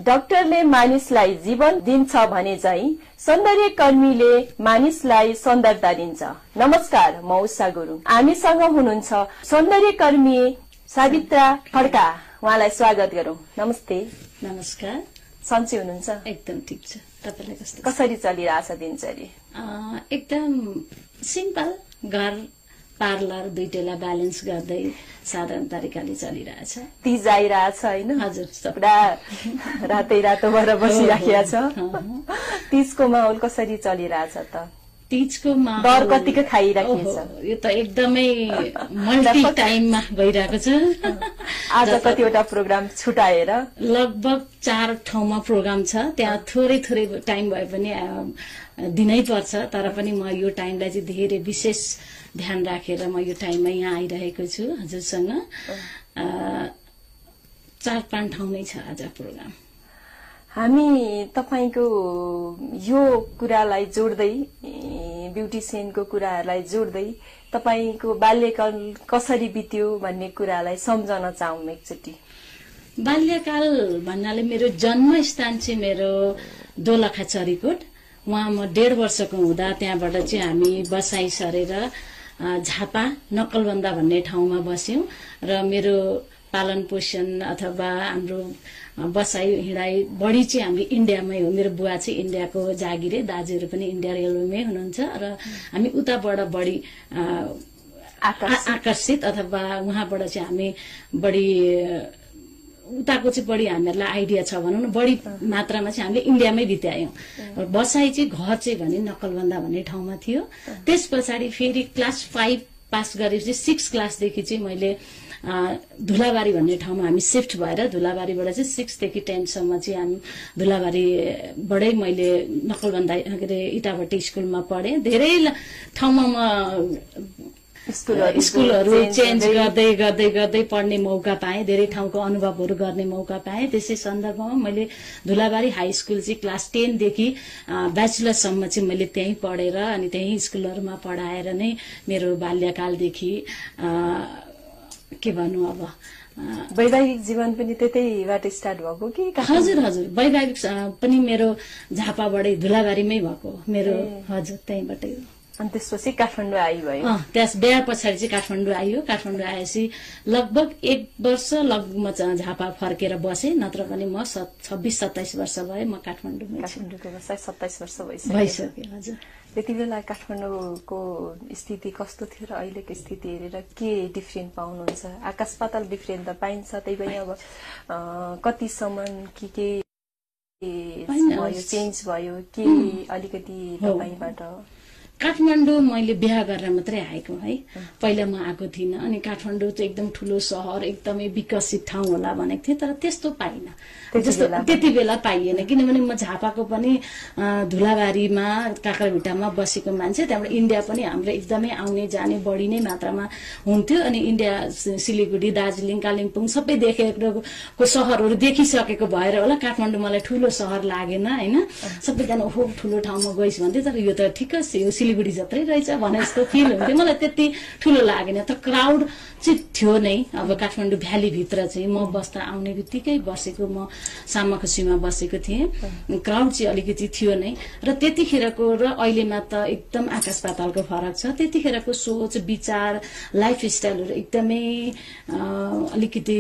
डाक्टरले मानिसलाई जीवन दिन्छ भने चाहिँ सौन्दर्य कर्मीले मानिसलाई सौन्दर्यता दिन्छ। नमस्कार, म उषा गुरुङ। हामीसँग हुनुहुन्छ सौन्दर्य कर्मी सावित्रा खड्का। उहाँलाई स्वागत गरौं। नमस्ते। नमस्कार। सन्चै हुनुहुन्छ? एकदम ठिक छ। तपाईलाई कस्तो? कसरी चलिरहेछ दिनचर्या? एकदम सिम्पल, घर पार्लर दुईटैलाई ब्यालेन्स गर्दै साधारण तरिकाले चलिरहेछ। तीज आइरहेछ हैन? हजुर, पुरा रातै रातो भएर बसिराखेको छ। तीजको माहौल कसरी चलिरहेछ त? तीजको माहौल दर कतिको खाइराखेको छ? यो त एकदमै मल्टी टाइममा भइरहेको छ। आज कतिवटा प्रोग्राम छुटाएर लगभग 4 ठाउँमा प्रोग्राम छ। त्यहाँ थोरै टाइम भए पनि दिनै पर्छ, तर पनि म यो टाइमलाई चाहिँ धेरै विशेष ध्यान राखेर म यो टाइममा यहाँ आइरहेको छु हजुरसँग। 4-5 ठाउँ नै छ आज प्रोग्राम। हामी तपाईको यो कुरालाई जोड्दै, ब्युटिसियनको कुराहरूलाई जोड्दै तपाईको बाल्यकाल कसरी बित्यो भन्ने कुरालाई सम्झन चाहौँ एकचोटि। बाल्यकाल भन्नाले मेरो जन्मस्थान चाहिँ मेरो दोलखा चरीकोट। वहाँ म 1.5 वर्षको हुँदा त्यहाँबाट चाहिँ हामी बसाई सरेर झापा नक्कलबन्दा भन्ने ठाउँमा बस्यौं र मेरो पालन पोषण अथवा हाम्रो बसाई हिँडाई बढी चाहिँ हामी इन्डियामै हो। मेरो बुवा चाहिँ इन्डियाको जागिरे, दाजुहरू पनि इन्डिया रेलवेमै हुनुहुन्छ र हामी उताबाट बढी आकर्षित अथवा उहाँबाट चाहिँ हामी बढी उताको चाहिँ बढी हामीहरूलाई आइडिया छ भनौँ न, बढी मात्रामा चाहिँ हामीले इन्डियामै बितायौं। बसाई चाहिँ घर चाहिँ भने नक्कलबन्दा भन्ने ठाउँमा थियो। त्यस पछाडि फेरि क्लास 5 पास गरेपछि 6 क्लासदेखि चाहिँ मैले धुलाबारी भन्ने ठाउँमा हामी शिफ्ट भएर धुलाबारीबाट चाहिँ 6 देखि 10 सम्म चाहिँ हामी धुलाबारीबाटै मैले नक्कलबन्दा के अरे इटाभट्टी स्कुलमा पढेँ। धेरै ठाउँमा म स्कुलहरू चेन्ज गर्दै गर्दै गर्दै पढ्ने मौका पाएँ, धेरै ठाउँको अनुभवहरू गर्ने मौका पाएँ। त्यसै सन्दर्भमा मैले धुलाबारी हाई स्कुल चाहिँ क्लास 10 देखि ब्याचलरसम्म चाहिँ मैले त्यहीँ पढेर अनि त्यहीँ स्कुलहरूमा पढाएर नै मेरो बाल्यकालदेखि के भन्नु अब वैवाहिक जीवन पनि त्यतैबाट स्टार्ट भएको कि? हजुर हजुर, वैवाहिक पनि मेरो झापाबाटै धुलाबारीमै भएको मेरो। हजुर, त्यहीँबाटै हो। अनि त्यसपछि काठमाडौँ आइभयो? त्यस बिहा पछाडि चाहिँ काठमाडौँ आइयो। काठमाडौँ आएपछि लगभग 1 वर्ष म झापा फर्केर बसेँ, नत्र पनि म 26-27 वर्ष भए म काठमाडौँमै छु। काठमाडौँको बसाइ 27 वर्ष भइसक्यो। हजुर। त्यति बेला काठमाडौँको स्थिति कस्तो थियो र अहिलेको स्थिति हेरेर के डिफ्रेन्ट पाउनुहुन्छ? आकाश पाताल डिफ्रेन्ट त पाइन्छ, त्यही पनि अब कतिसम्म के भयो, चेन्ज भयो कि अलिकति तपाईबाट? काठमाडौँ मैले बिहा गरेर मात्रै आएको है, पहिला म आएको थिइनँ। अनि काठमाडौँ चाहिँ एकदम ठुलो सहर, एकदमै विकसित ठाउँ होला भनेको थिएँ, तर त्यस्तो पाइनँ, जस्तो त्यति बेला पाइएन। किनभने म झापाको पनि धुलाबारीमा काँक्राभिट्टामा बसेको मान्छे, त्यहाँबाट इन्डिया पनि हाम्रो एकदमै आउने जाने बढी नै मात्रामा हुन्थ्यो। अनि इन्डिया सिलिगुडी, दार्जिलिङ, कालिम्पोङ सबै देखेको सहरहरू देखिसकेको भएर होला काठमाडौँ मलाई ठुलो सहर लागेन हैन। सबैजना ओहो ठुलो ठाउँमा गइस् भन्थे, तर यो त ठिक्क सिलिगुडी जत्रै रहेछ भने जस्तो फिल हुन्थ्यो। मलाई त्यति ठुलो लागेन, तर क्राउड चाहिँ थियो नै। अब काठमाडौँ भ्याली भित्र चाहिँ म बस्दा आउने बित्तिकै बसेको, म सामाखुसीमा बसेको थिएँ, क्राउड चाहिँ अलिकति थियो नै। र त्यतिखेरको र अहिलेमा त एकदम आकाश पातालको फरक छ। त्यतिखेरको सोच विचार लाइफ स्टाइलहरू एकदमै अलिकति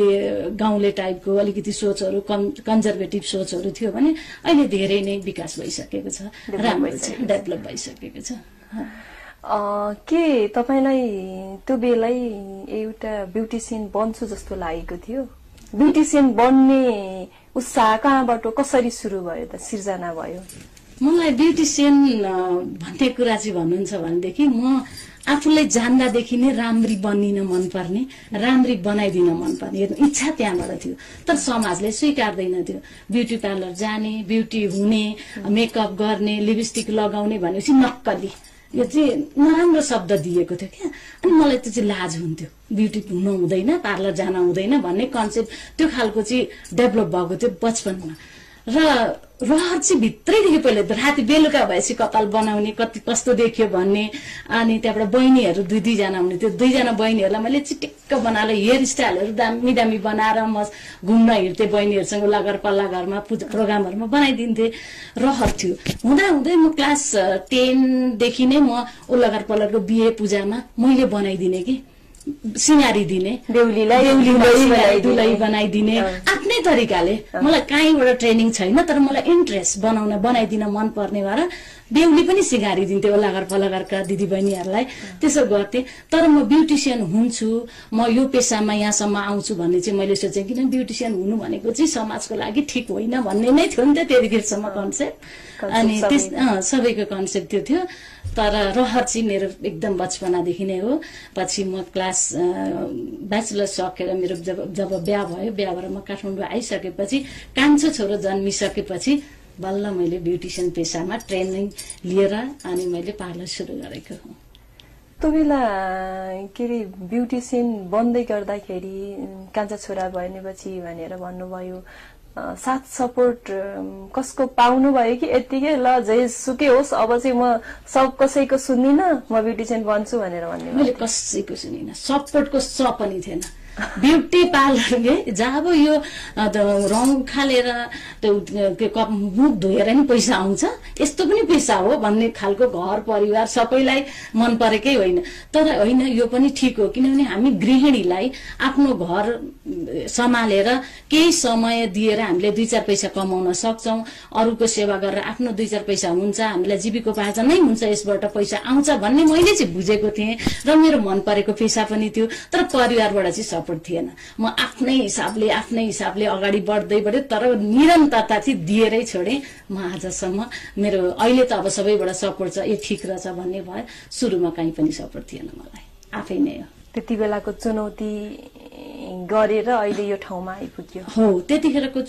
गाउँले टाइपको अलिकति सोचहरू, कन्जर्भेटिभ सोचहरू थियो भने अहिले धेरै नै विकास भइसकेको छ, राम्रो छ, डेभलप भइसकेको छ। के तपाईलाई त्यो बेलै एउटा ब्युटिसियन बन्छु जस्तो लागेको थियो? ब्युटिसियन बन्ने उत्साह कहाँबाट कसरी सुरु भयो त, सिर्जना भयो? मलाई ब्युटिसियन भन्ने कुरा चाहिँ भन्नुहुन्छ भनेदेखि म आफूलाई जान्दादेखि नै राम्री बनिन मनपर्ने, राम्री बनाइदिन मनपर्ने इच्छा त्यहाँबाट थियो। तर समाजले स्वीकार्दैन थियो। ब्युटी पार्लर जाने, ब्युटी हुने, मेकअप गर्ने, लिपस्टिक लगाउने भनेपछि नक्कली, यो चाहिँ नराम्रो शब्द दिएको थियो क्या। अनि मलाई त्यो चाहिँ लाज हुन्थ्यो, ब्युटी हुन हुँदैन, पार्लर जान हुँदैन भन्ने कन्सेप्ट त्यो खालको चाहिँ डेभलप भएको थियो बचपनमा। र रहर चाहिँ भित्रैदेखि पहिले राति बेलुका भएपछि कपाल बनाउने कस्तो देखियो भन्ने। अनि त्यहाँबाट बहिनीहरू दुईजना हुने, त्यो दुईजना बहिनीहरूलाई मैले चिटिक्क बनाएर हेयर स्टाइलहरू दामी दामी बनाएर म घुम्न हिँड्थेँ बहिनीहरूसँग उल्लाघर पल्लाघरमा प्रोग्रामहरूमा बनाइदिन्थेँ। रहर थियो। हुँदै म क्लास 10 देखि नै म उल्लाघर पल्लाघरको बिहे पूजामा मैले बनाइदिने कि सिंगारी दिने, दुलही बनाइदिने आफ्नै तरिकाले। मलाई कहीँबाट ट्रेनिङ छैन, तर मलाई इन्ट्रेस्ट बनाइदिन मन पर्ने भएर बेहुली पनि सिंगारी दिन्थे ओलाघर पलाघरका दिदी बहिनीहरूलाई। त्यसो गर्थे। तर म ब्युटिसियन हुन्छु, म यो पेसामा यहाँसम्म आउँछु भन्ने चाहिँ मैले सोचेँ। किनभने ब्युटिसियन हुनु भनेको चाहिँ समाजको लागि ठिक होइन भन्ने नै थियो नि त त्यतिखेरसम्म कन्सेप्ट। अनि सबैको कन्सेप्ट त्यो थियो। तर रहर चाहिँ मेरो एकदम बचपनादेखि नै हो। पछि म क्लास ब्याचलर सकेर मेरो जब बिहा भयो, बिहा भएर म काठमाडौँ आइसकेपछि कान्छो छोरो जन्मिसकेपछि बल्ल मैले ब्युटिसियन पेसामा ट्रेनिङ लिएर अनि मैले पार्लर सुरु गरेको हुँ। त्यो बेला के अरे ब्युटिसियन बन्दै गर्दाखेरि कान्छा छोरा भनेपछि भनेर भन्नुभयो, साथ सपोर्ट कसको पाउनु भयो कि यतिकै ल जेसुकै होस् अब चाहिँ म कसैको सुन्दिनँ, म ब्युटिसियन बन्छु भनेर भन्ने? मैले कसैको सुनिनँ, सपोर्टको पनि थिएन। ब्युटी पार्लरले जब यो रङ खालेर त्यो मुख धोएर नि पैसा आउँछ, यस्तो पनि पैसा हो भन्ने खालको घर परिवार सबैलाई मन परेकै होइन। तर होइन, यो पनि ठिक हो। किनभने हामी गृहिणीलाई आफ्नो घर सम्हालेर केही समय दिएर हामीले 2-4 पैसा कमाउन सक्छौं, अरूको सेवा गरेर आफ्नो 2-4 पैसा हुन्छ, हामीलाई जीविकोपार्जन नै हुन्छ, यसबाट पैसा आउँछ भन्ने मैले चाहिँ बुझेको थिएँ र मेरो मन परेको पेसा पनि थियो। तर परिवारबाट चाहिँ सपोर्ट थिएन। म आफ्नै हिसाबले अगाडि बढ्दै तर निरन्तरता चाहिँ दिएरै छोडेँ। म आजसम्म मेरो अहिले त अब सबैबाट सपोर्ट छ, यो ठिक रहेछ भन्ने भयो। सुरुमा कहीँ पनि सपोर्ट थिएन मलाई, आफै नै हो। त्यति बेलाको चुनौती गरेर अहिले यो ठाउँमा आइपुग्यो। हो, त्यतिखेरको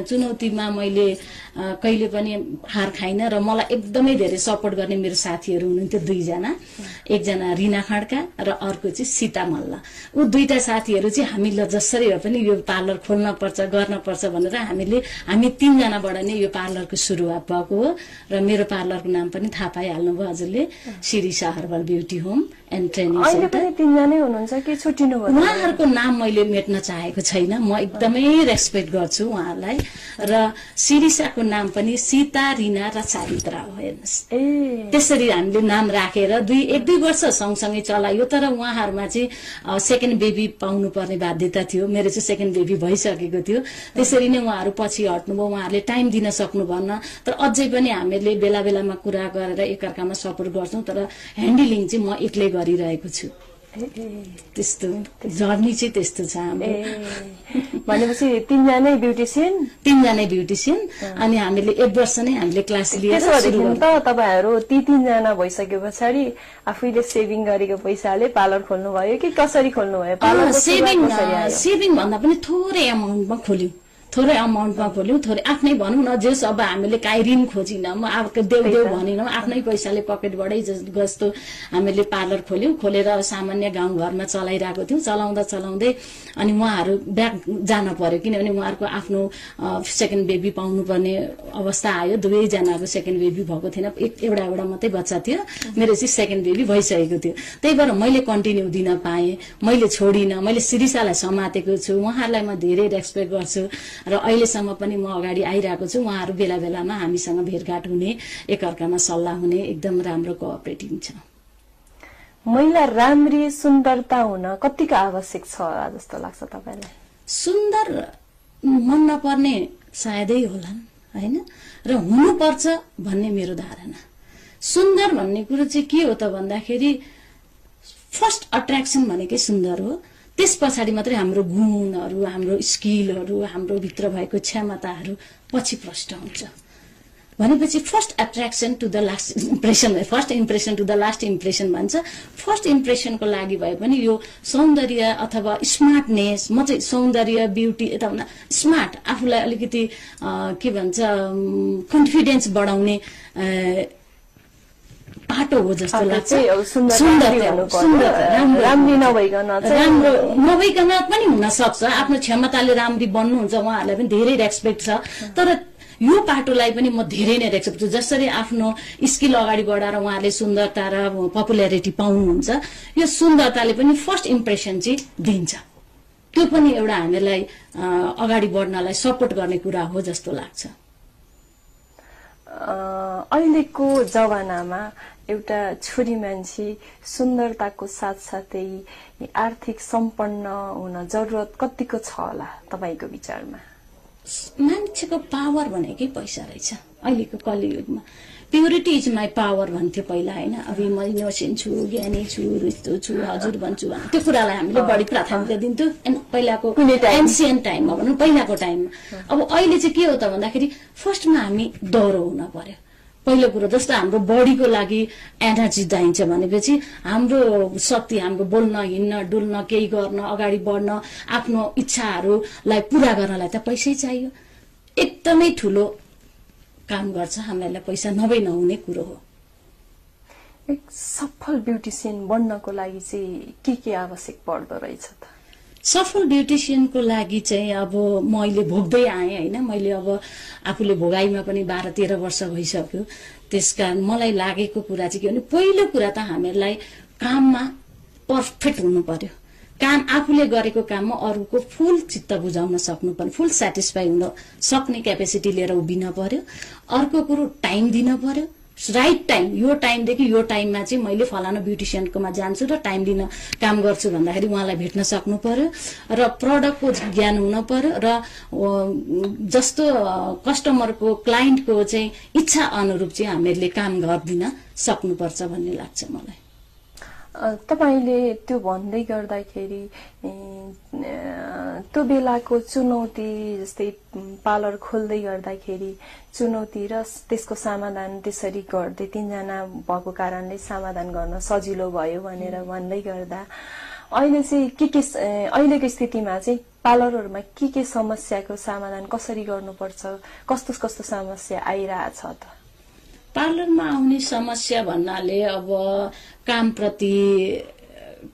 चुनौतीमा मैले कहिले पनि हार खाइन र मलाई एकदमै धेरै सपोर्ट गर्ने मेरो साथीहरू हुनुहुन्थ्यो 2 जना। एकजना रिना खड्का र अर्को चाहिँ सीता मल्ल। ऊ 2टा साथीहरू चाहिँ हामीले जसरी भए पनि यो पार्लर खोल्न पर्छ, गर्न पर्छ भनेर हामी 3 जनाबाट नै यो पार्लरको सुरुवात भएको हो। र मेरो पार्लरको नाम पनि थाहा पाइहाल्नुभयो हजुरले, Shirisha herbal beauty home and training centre. अहिले पनि 3 जनै हुनुहुन्छ कि छुट्टिनु भयो? उहाँहरूको नाम मैले मेट्न चाहेको छैन, म एकदमै रेस्पेक्ट गर्छु उहाँहरूलाई। र शिरीषाको नाम पनि सीता, रिना र चारित्रा हो। हेर्नुहोस्, त्यसरी हामीले नाम राखेर 1-2 वर्ष सँगसँगै चलायो। तर उहाँहरूमा चाहिँ सेकेन्ड बेबी पाउनु पर्ने बाध्यता थियो। मेरो चाहिँ सेकेन्ड बेबी भइसकेको थियो। त्यसरी नै उहाँहरू पछि हट्नुभयो, उहाँहरूले टाइम दिन सक्नु भएन। तर अझै पनि हामीले बेला बेलामा कुरा गरेर एकअर्कामा सपोर्ट गर्छौं। तर ह्यान्डलिङ चाहिँ म एक्लै गरिरहेको छु। त्यस्तो जर्नी चाहिँ त्यस्तो छ हाम्रो। भनेपछि 3 जनै ब्युटिसियन अनि हामीले 1 वर्ष नै हामीले क्लास लिएर सुरु त तपाईहरु ती 3 जना भइसके पछाडी आफैले सेभिङ गरेको पैसाले पार्लर खोल्नु भयो कि कसरी खोल्नु भयो? पार्लर सेभिङ भन्दा पनि थोरै अमाउन्टमा खोल्यौं, थोरै आफ्नै भनौँ न। जस अब हामीले काहीँ ऋण खोजिन, म अब देऊ भनिनँ, आफ्नै पैसाले पकेटबाटै जस्तो हामीले पार्लर खोलेर सामान्य गाउँघरमा चलाइरहेको थियौँ। चलाउँदै अनि उहाँहरू ब्याक जान पर्यो, किनभने उहाँहरूको आफ्नो सेकेन्ड बेबी पाउनु पर्ने अवस्था आयो। 2 जनाको सेकेन्ड बेबी भएको थिएन, एउटा मात्रै बच्चा थियो। मेरो चाहिँ सेकेन्ड बेबी भइसकेको थियो। त्यही भएर मैले कन्टिन्यू दिन पाएँ, मैले छोडिनँ। मैले शिरीषालाई समातेको छु, उहाँहरूलाई म धेरै रेस्पेक्ट गर्छु र अहिलेसम्म पनि म अगाडि आइरहेको छु। उहाँहरू बेला बेलामा हामीसँग भेटघाट हुने, एकअर्कामा सल्लाह हुने, एकदम राम्रो कोअपरेटिभ छ। महिला राम्री सुन्दरता हुन कतिको आवश्यक छ जस्तो लाग्छ तपाईलाई? सुन्दर मन नपर्ने सायदै होला हैन, र हुनुपर्छ भन्ने मेरो धारणा। सुन्दर भन्ने कुरो चाहिँ के हो त भन्दाखेरि फर्स्ट अट्र्याक्सन भनेकै सुन्दर हो। त्यस पछाडि मात्रै हाम्रो गुणहरू, हाम्रो स्किलहरू, हाम्रो भित्र भएको क्षमताहरू पछि प्रष्ट हुन्छ। भनेपछि first attraction to the last impression, first impression to the last impression भन्छ। फर्स्ट इम्प्रेसनको लागि भए पनि यो सौन्दर्य अथवा स्मार्टनेस, म चाहिँ सौन्दर्य ब्युटी यता भन्दा स्मार्ट, आफूलाई अलिकति के भन्छ कन्फिडेन्स बढाउने बाटो हो जस्तो लाग्छ। राम्रो नभइकन पनि हुन सक्छ, आफ्नो क्षमताले राम्री बन्नुहुन्छ, उहाँहरूलाई पनि धेरै रेस्पेक्ट छ। तर यो पाटोलाई पनि म धेरै नै रेस्पेक्ट गर्छु। जसरी आफ्नो स्किल अगाडि बढाएर उहाँले सुन्दरता र पपुल्यारिटी पाउनुहुन्छ, यो सुन्दरताले पनि फर्स्ट इम्प्रेसन चाहिँ दिन्छ। त्यो पनि एउटा हामीलाई अगाडि बढ्नलाई सपोर्ट गर्ने कुरा हो जस्तो लाग्छ। अहिलेको जमानामा एउटा छोरी मान्छे सुन्दरताको साथसाथै आर्थिक सम्पन्न हुन जरुरत कतिको छ होला तपाईको विचारमा? मान्छेको पावर भनेकै पैसा रहेछ अहिलेको कलियुगमा। प्युरिटी इज माई पावर भन्थ्यो पहिला होइन। अब म इनोसेन्ट छु, ज्ञानी छु, यस्तो छु, हजुर भन्छु भन्नु, त्यो कुरालाई हामीले बढी प्राथमिकता दिन्थ्यो पहिलाको एन्सियन्ट टाइममा भनौँ, पहिलाको टाइममा। अब अहिले चाहिँ के हो त भन्दाखेरि फर्स्टमा हामी दह्रो हुन पर्यो। पहिलो कुरो जस्तो हाम्रो बडीको लागि एनर्जी चाहिन्छ भनेपछि हाम्रो शक्ति, हाम्रो बोल्न, हिँड्न, डुल्न, केही गर्न, अगाडि बढ्न, आफ्नो इच्छाहरूलाई पूरा गर्नलाई त पैसै चाहियो। एकदमै ठुलो काम गर्छ हामीलाई पैसा, नभई नहुने कुरो हो। एक सफल ब्युटिसियन बन्नको लागि चाहिँ के आवश्यक पर्दो रहेछ त? सफल ब्युटिसियनको लागि चाहिँ अब मैले भोग्दै आएँ होइन। मैले अब आफूले भोगाइमा पनि 12-13 वर्ष भइसक्यो। त्यसकारण मलाई लागेको कुरा चाहिँ के भने पहिलो कुरा त हामीहरूलाई काममा पर्फेक्ट हुनु पर्यो। काम आफूले गरेको काममा अरूको फुल चित्त बुझाउन सक्नु पर्यो, फुल सेटिस्फाई हुन सक्ने क्यापेसिटी लिएर उभिन पर्यो। अर्को कुरो टाइम दिन पर्यो, राइट टाइम। यो टाइमदेखि यो टाइममा चाहिँ मैले फलाना ब्युटिसियनकोमा जान्छु र टाइम दिन काम गर्छु भन्दाखेरि उहाँलाई भेट्न सक्नु पर्यो र प्रडक्टको ज्ञान हुन पर्यो र जस्तो कस्टमरको, क्लाइन्टको चाहिँ इच्छा अनुरूप चाहिँ हामीहरूले काम गरिदिन सक्नुपर्छ भन्ने लाग्छ मलाई। तपाईले त्यो भन्दै गर्दाखेरि त्यो बेलाको चुनौती, जस्तै पार्लर खोल्दै गर्दाखेरि चुनौती र त्यसको समाधान त्यसरी गर्दै 3 जना भएको कारणले समाधान गर्न सजिलो भयो भनेर भन्दै गर्दा अहिले चाहिँ के अहिलेको स्थितिमा चाहिँ पार्लरहरुमा के समस्याको समाधान कसरी गर्नुपर्छ, कस्तो कस्तो समस्या आइरहेछ त? पार्लरमा आउने समस्या भन्नाले अब कामप्रति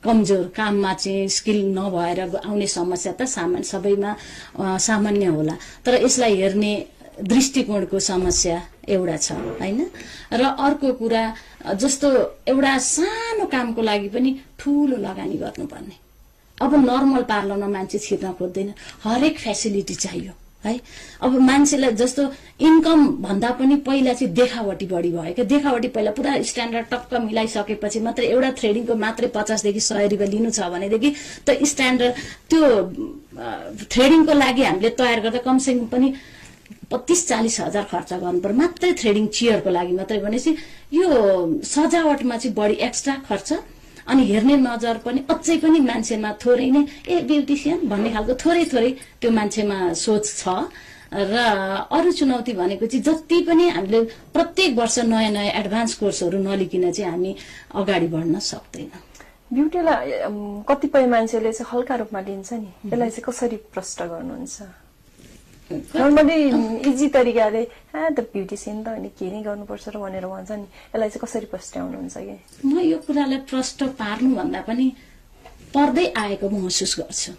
कमजोर, काममा चाहिँ स्किल नभएर आउने समस्या त सबैमा सामान्य होला। तर यसलाई हेर्ने दृष्टिकोणको समस्या एउटा छ हैन। र अर्को कुरा जस्तो एउटा सानो कामको लागि पनि ठूलो लगानी गर्नुपर्ने। अब नर्मल पार्लरमा मान्छे छिर्न खोज्दैन, हरेक फेसिलिटी चाहियो है। अब मान्छेलाई जस्तो इन्कम भन्दा पनि पहिला चाहिँ देखावटी बढी भयो क्या। देखावटी पहिला पुरा स्ट्यान्डर्ड टक्क मिलाइसकेपछि मात्र एउटा थ्रेडिङको मात्रै 50 देखि 100 रुपैयाँ लिनु छ भनेदेखि त स्ट्यान्डर्ड त्यो थ्रेडिङको लागि हामीले तयार गर्दा कमसेकम पनि 25-40 हजार खर्च गर्नुपर्छ मात्रै थ्रेडिङ चेयरको लागि मात्रै। भनेपछि यो सजावटमा चाहिँ बढी एक्स्ट्रा खर्च, अनि हेर्ने नजर पनि अझै पनि मान्छेमा थोरै नै ब्युटिसियन भन्ने खालको थोरै त्यो मान्छेमा सोच छ। र अरू चुनौती भनेको चाहिँ जति पनि हामीले प्रत्येक वर्ष नयाँ नयाँ एडभान्स कोर्सहरू नलिकन चाहिँ हामी अगाडि बढ्न सक्दैन। ब्युटीलाई कतिपय मान्छेले चाहिँ हल्का रूपमा लिन्छ नि, यसलाई चाहिँ कसरी प्रष्ट गर्नुहुन्छ? नर्मली इजी तरिकाले त ब्युटिसियन त अनि के नै गर्नुपर्छ र भनेर भन्छ नि, यसलाई चाहिँ कसरी प्रस्ट्याउनुहुन्छ कि? म यो कुरालाई प्रष्ट पार्नु भन्दा पनि पर्दै आएको महसुस गर्छु।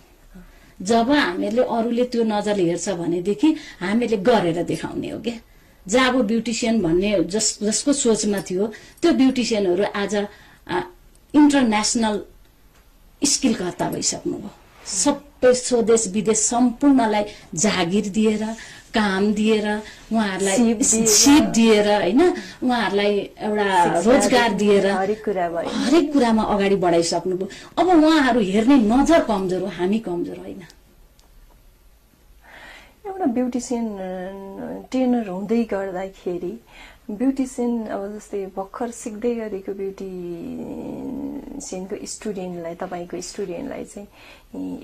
जब हामीहरूले अरूले त्यो नजरले हेर्छ भनेदेखि हामीले गरेर देखाउने हो क्या। जब ब्युटिसियन भन्ने जसको सोचमा थियो त्यो ब्युटिसियनहरू आज इन्टरनेसनल स्किलकर्ता भइसक्नुभयो। सबै स्वदेश विदेश सम्पूर्णलाई जागिर दिएर, काम दिएर, उहाँहरूलाई सिप दिएर हैन, उहाँहरूलाई एउटा रोजगार दिएर हरेक कुरामा अगाडि बढाइसक्नुभयो। अब उहाँहरू हेर्ने नजर कमजोर हो, हामी कमजोर होइन। एउटा ब्युटिसियन ट्रेनर हुँदै गर्दाखेरि ब्युटिसियन अब जस्तै भर्खर सिक्दै गरेको ब्युटिसियनको स्टुडेन्टलाई, तपाईको स्टुडेन्टलाई चाहिँ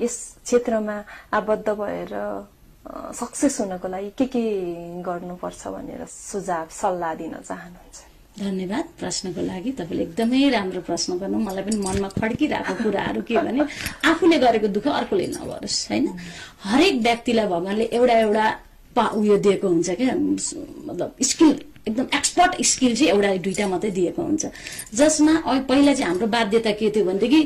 यस क्षेत्रमा आबद्ध भएर सक्सेस हुनको लागि के गर्नुपर्छ भनेर सुझाव सल्लाह दिन चाहनुहुन्छ? धन्यवाद प्रश्नको लागि। तपाईले एकदमै राम्रो प्रश्न गर्नु। मलाई पनि मनमा खड्किरहेको कुराहरू के भने आफूले गरेको दुःख अर्कोले नगरोस् हैन। हरेक व्यक्तिलाई भगवानले एउटा उयो दिएको हुन्छ क्या, मतलब स्किल, एकदम एक्सपर्ट स्किल चाहिँ एउटा दुईटा मात्रै दिएको हुन्छ, जसमा पहिला चाहिँ हाम्रो बाध्यता के थियो भनेदेखि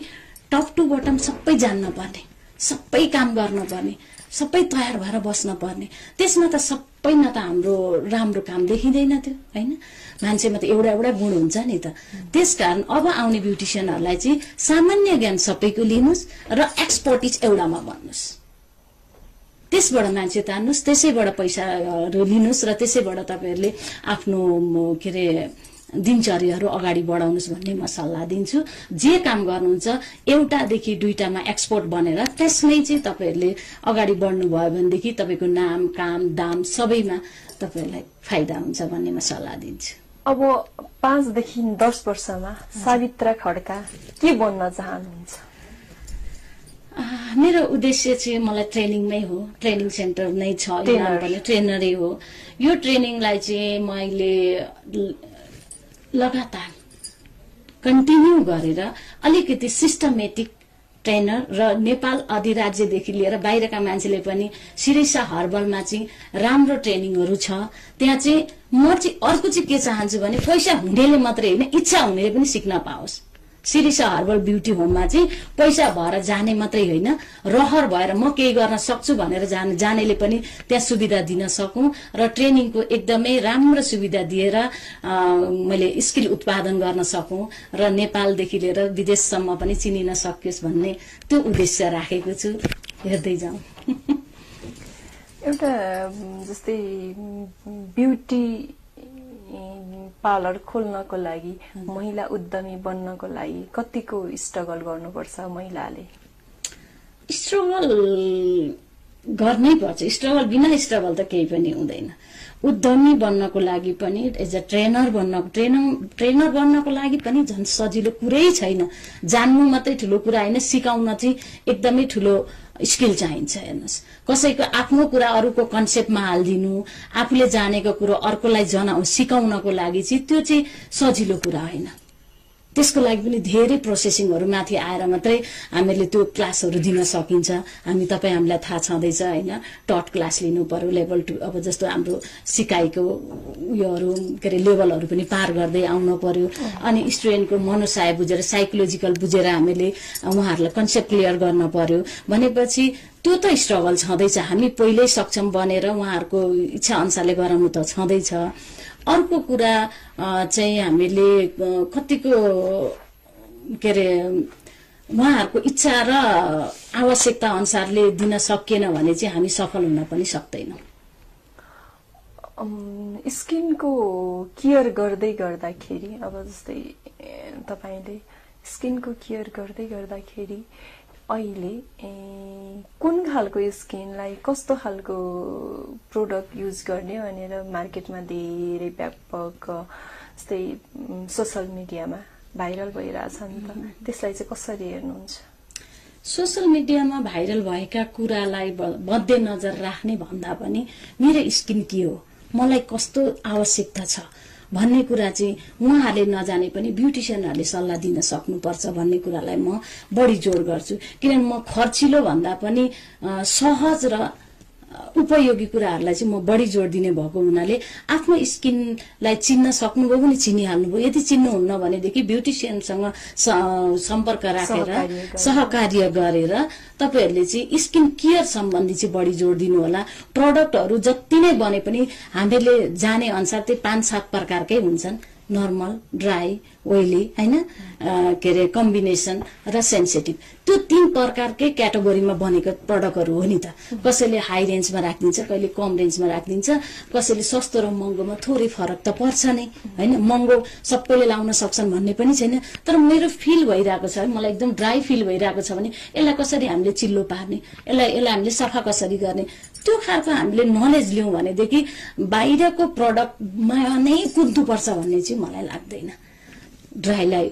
टप टु बटम सबै जान्न पर्ने, सबै काम गर्न पर्ने। सबै तयार भएर बस्न पर्ने, त्यसमा त सबै न त हाम्रो राम्रो काम देखिँदैन थियो हैन। मान्छेमा त एउटा एउटा गुण हुन्छ नि त। त्यसकारण अब आउने ब्युटिसियनहरूलाई चाहिँ सामान्य ज्ञान सबैको लिनुहोस् र एक्सपर्टिज एउटामा भन्नुहोस्, त्यसबाट मान्छे तान्नुहोस्, त्यसैबाट पैसाहरू लिनुहोस् र त्यसैबाट तपाईँहरूले आफ्नो के अरे दिनचर्याहरू अगाडि बढाउनुहोस् भन्ने म सल्लाह दिन्छु। जे काम गर्नुहुन्छ एउटादेखि दुईटामा एक्सपर्ट बनेर त्यसमै चाहिँ तपाईँहरूले अगाडि बढ्नुभयो भनेदेखि तपाईँको नाम, काम, दाम सबैमा तपाईँहरूलाई फाइदा हुन्छ भन्ने म सल्लाह दिन्छु। अब 5 देखि 10 वर्षमा सावित्रा खड्का के बन्न चाहनुहुन्छ? मेरो उद्देश्य चाहिँ मलाई ट्रेनिङमै हो, ट्रेनिङ सेन्टर नै छ, ट्रेनरै हो। यो ट्रेनिङलाई चाहिँ मैले लगातार कन्टिन्यू गरेर अलिकति सिस्टमेटिक ट्रेनर र नेपाल अधिराज्यदेखि लिएर बाहिरका मान्छेले पनि शिरीषा हर्बलमा चाहिँ राम्रो ट्रेनिङहरू छ। त्यहाँ चाहिँ म चाहिँ अर्को चाहिँ के चाहन्छु भने पैसा हुनेले मात्रै होइन, इच्छा हुनेले पनि सिक्न पाओस्। शिरीषा हर्बल ब्युटी होममा चाहिँ पैसा भएर जाने मात्रै होइन, रहर भएर म केही गर्न सक्छु भनेर जानेले पनि त्यहाँ सुविधा दिन सकौं र ट्रेनिङको एकदमै राम्रो सुविधा दिएर मैले स्किल उत्पादन गर्न सकौं र नेपालदेखि लिएर विदेशसम्म पनि चिनिन सकियोस् भन्ने त्यो उद्देश्य राखेको छु। हेर्दै जाउँ। एउटा जस्तै ब्युटी पार्लर खोल्नको लागि, महिला उद्यमी बन्नको लागि कतिको स्ट्रगल गर्नुपर्छ महिलाले? स्ट्रगल गर्नै पर्छ। स्ट्रगल बिना स्ट्रगल त केही पनि हुँदैन। उद्यमी बन्नको लागि पनि एज अ ट्रेनर बन्नको लागि पनि झन् सजिलो कुरै छैन। जान्नु मात्रै ठुलो कुरा होइन, सिकाउन चाहिँ एकदमै ठुलो स्किल चाहिन्छ। हेर्नुहोस्, कसैको आफ्नो कुरा अरूको कन्सेप्टमा हालिदिनु, आफूले जानेको कुरो अर्कोलाई सिकाउनको लागि चाहिँ त्यो चाहिँ सजिलो कुरा होइन। त्यसको लागि पनि धेरै प्रोसेसिङहरू माथि आएर मात्रै हामीले त्यो क्लासहरू दिन सकिन्छ। हामीलाई थाहा छँदैछ हैन, टट क्लास लिनु पर्यो, लेभल 2 अब जस्तो हाम्रो सिकाइको उयोहरू के अरे लेभलहरू पनि पार गर्दै आउन पर्यो। अनि स्टुडेन्टको मनोसाय बुझेर, साइकोलोजिकल बुझेर हामीले उहाँहरूलाई कन्सेप्ट क्लियर गर्न पर्यो भनेपछि त्यो त स्ट्रगल छँदैछ। हामी पहिल्यै सक्षम बनेर उहाँहरूको इच्छा अनुसारले गराउनु त छँदैछ। अर्को कुरा चाहिँ हामीले कतिको के अरे उहाँहरूको इच्छा र आवश्यकता अनुसारले दिन सकिएन भने चाहिँ हामी सफल हुन पनि सक्दैनौँ। स्किनको केयर गर्दै गर्दाखेरि, अब जस्तै तपाईले स्किनको केयर गर्दै गर्दाखेरि अहिले कुन खालको स्किनलाई कस्तो खालको प्रोडक्ट युज गर्ने भनेर मार्केटमा धेरै व्यापक जस्तै सोशल मिडियामा भाइरल भइरहेछ नि त, त्यसलाई चाहिँ कसरी हेर्नुहुन्छ? सोशल मिडियामा भाइरल भएका कुरालाई मध्यनजर राख्ने भन्दा पनि मेरो स्किन के हो, मलाई कस्तो आवश्यकता छ भन्ने कुरा चाहिँ उहाँहरूले नजाने पनि ब्युटिसियनहरूले सल्लाह दिन सक्नुपर्छ भन्ने कुरालाई म बढी जोड गर्छु। किनभने म खर्चिलो भन्दा पनि सहज र उपयोगी कुराहरूलाई चाहिँ म बढी जोड दिने भएको हुनाले आफ्नो स्किनलाई चिन्न सक्नुभयो भने चिनिहाल्नुभयो। यदि चिन्नुहुन्न भनेदेखि ब्युटिसियनसँग सम्पर्क राखेर सहकार्य गरेर तपाईहरुले चाहिँ स्किन केयर सम्बन्धी चाहिँ बढी जोड दिनु होला। प्रोडक्टहरु जति नै बने पनि हामीले जाने अनुसार चाहिँ 5-7 प्रकारकै हुन्छन्, नर्मल, ड्राई, ओइली हैन, के रे कम्बिनेसन र सेन्सिटिभ। त्यो 3 प्रकारकै क्याटेगोरीमा बनेको प्रोडक्टहरु हो नि त। कसैले हाई रेन्जमा राख्दिन्छ, कहिले कम रेन्जमा राख्दिन्छ, कसैले सस्तो र महँगोमा थोरै फरक त पर्छ नै हैन। महँगो सबैले लाउन सक्छन् भन्ने पनि छैन, तर मेरो फिल भइरहेको छ, मलाई एकदम ड्राई फिल भइरहेको छ भने यसलाई कसरी हामीले चिल्लो पार्ने, यसलाई हामीले सफा कसरी गर्ने, त्यो खालको हामीले नलेज लियौं भनेदेखि बाहिरको प्रोडक्टमा नै कुद्नुपर्छ भन्ने चाहिँ मलाई लाग्दैन। ड्राईलाई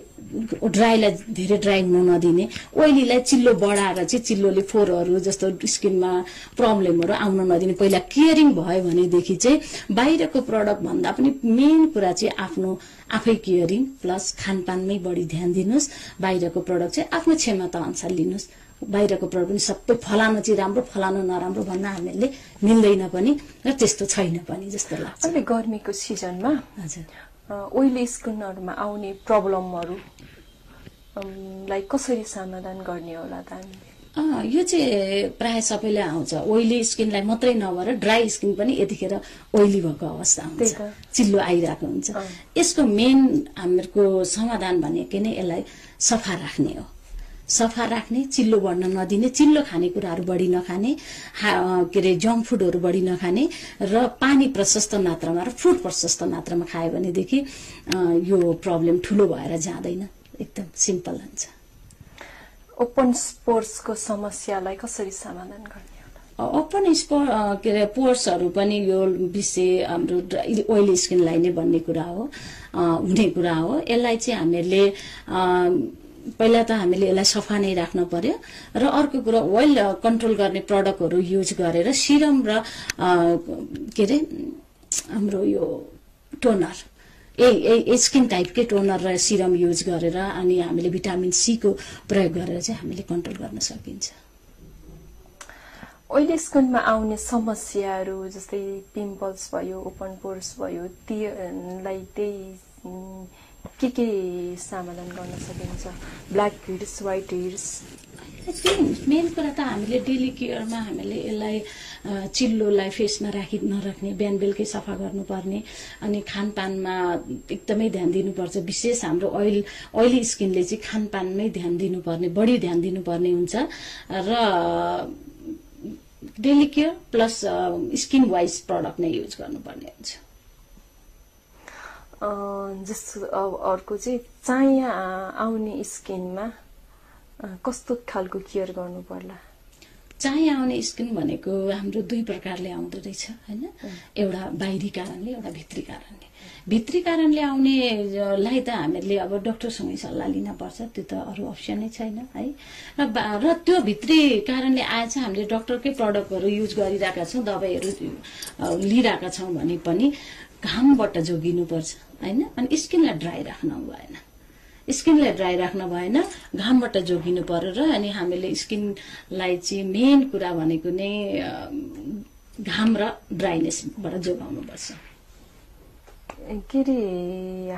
धेरै ड्राई हुन नदिने, ओइलीलाई चिल्लो बढाएर चाहिँ चिल्लोले फोरहरू जस्तो स्किनमा प्रब्लमहरू आउन नदिने, पहिला केयरिङ भयो भनेदेखि चाहिँ बाहिरको प्रोडक्ट भन्दा पनि मेन कुरा चाहिँ आफ्नो आफै केयरिङ प्लस खानपानमै बढी ध्यान दिनुस्। बाहिरको प्रोडक्ट चाहिँ आफ्नो क्षमता अनुसार लिनुस्। बाहिरको प्रोडक्ट पनि सबै फलानु चाहिँ राम्रो फलानु नराम्रो भन्न हामीले मिल्दैन पनि र त्यस्तो छैन पनि जस्तो लाग्छ। अहिले गर्मीको सिजनमा हजुर ओइली स्किनहरुमा आउने प्रब्लमहरु लाई कसरी समाधान गर्ने होला त हामीले? यो चाहिँ प्राय सबैले आउँछ। ओइली स्किनलाई मात्रै नभएर ड्राई स्किन पनि यतिखेर ओइली भएको अवस्था हुन्छ, चिल्लो आइरहेको हुन्छ। यसको मेन हाम्रो समाधान भनेकै नै यसलाई सफा राख्ने हो। सफा राख्ने, चिल्लो बढ्न नदिने, चिल्लो खानेकुराहरू बढी नखाने, के अरे जङ्क फुडहरू बढी नखाने र पानी प्रशस्त मात्रामा र फ्रुट प्रशस्त मात्रामा खायो भनेदेखि यो प्रब्लम ठुलो भएर जाँदैन, एकदम सिम्पल हुन्छ। ओपन स्पोर्सको समस्यालाई कसरी समाधान गर्ने? ओपन के अरे पोर्सहरू पनि यो विषय हाम्रो ओइली स्किनलाई नै भन्ने कुरा हो, हुने कुरा हो। यसलाई चाहिँ हामीले पहिला त हामीले यसलाई सफा नै राख्न पर्यो र अर्को कुरा ओइल कन्ट्रोल गर्ने प्रडक्टहरू युज गरेर सिरम र के अरे हाम्रो यो टोनर स्किन टाइपकै टोनर र सिरम युज गरेर अनि हामीले भिटामिन सी को प्रयोग गरेर चाहिँ हामीले कन्ट्रोल गर्न सकिन्छ। ओइली स्किनमा आउने समस्याहरू जस्तै पिम्पल्स भयो, ओपन पोर्स भयो, तीलाई के समाधान गर्न सकिन्छ? Black heads, white heads? Main कुरा त हामीले डेली केयरमा हामीले यसलाई चिल्लोलाई फेसमा नराख्ने, बिहान बेलुकै सफा गर्नुपर्ने अनि खानपानमा एकदमै ध्यान दिनुपर्छ। विशेष हाम्रो ओइली स्किनले चाहिँ खानपानमै ध्यान दिनुपर्ने, बढी ध्यान दिनुपर्ने हुन्छ र daily care plus skin wise product नै युज गर्नुपर्ने हुन्छ। जस्तो अर्को चाहिँ चाया आउने स्किनमा कस्तो खालको केयर गर्नु पर्ला? चाया आउने स्किन भनेको हाम्रो दुई प्रकारले आउँदो रहेछ हैन, एउटा बाहिरी कारणले, एउटा भित्री कारणले। भित्री कारणले आउनेलाई त हामीले अब डाक्टरसँगै सल्लाह लिन पर्छ, त्यो त अरू अप्सन नै छैन है। र त्यो भित्री कारणले आएछ हामीले डाक्टरकै प्रडक्टहरू युज गरिरहेका छौँ, दबाईहरू लिइरहेका छौँ भने पनि घामबाट जोगिनुपर्छ हैन। अनि स्किनलाई ड्राई राख्नु भएन, स्किनलाई ड्राई राख्न भएन, घामबाट जोगिनु पर्यो। र अनि हामीले स्किनलाई चाहिँ मेन कुरा भनेको नै घाम र ड्राइनेसबाट जोगाउनु पर्छ। के अरे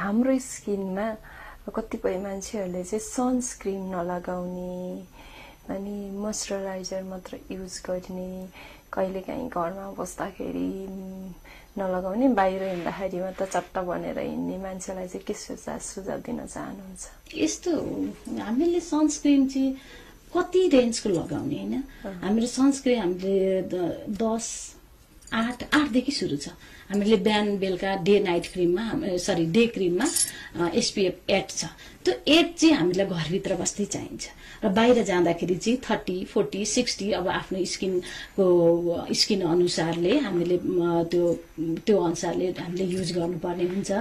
हाम्रो स्किनमा कतिपय मान्छेहरूले चाहिँ सनस्क्रिन नलगाउने अनि मोइस्चराइजर मात्र युज गर्ने, कहिलेकाहीँ घरमा बस्दाखेरि नलगाउने, बाहिर हिँड्दाखेरि मात्र चट्ट बनेर हिँड्ने मान्छेलाई चाहिँ के सुझाव दिन चाहनुहुन्छ? यस्तो हामीले सनस्क्रिन चाहिँ कति रेन्जको लगाउने हैन। हामीले सनस्क्रिन हामीले 8देखि सुरु छ। हामीले बिहान बेलुका डे क्रिममा SPF 8 छ। त्यो 8 चाहिँ हामीलाई घरभित्र बस्दै चाहिन्छ र बाहिर जाँदाखेरि चाहिँ 30, 40, 60 अब आफ्नो स्किन अनुसारले हामीले त्यो अनुसारले हामीले युज गर्नुपर्ने हुन्छ।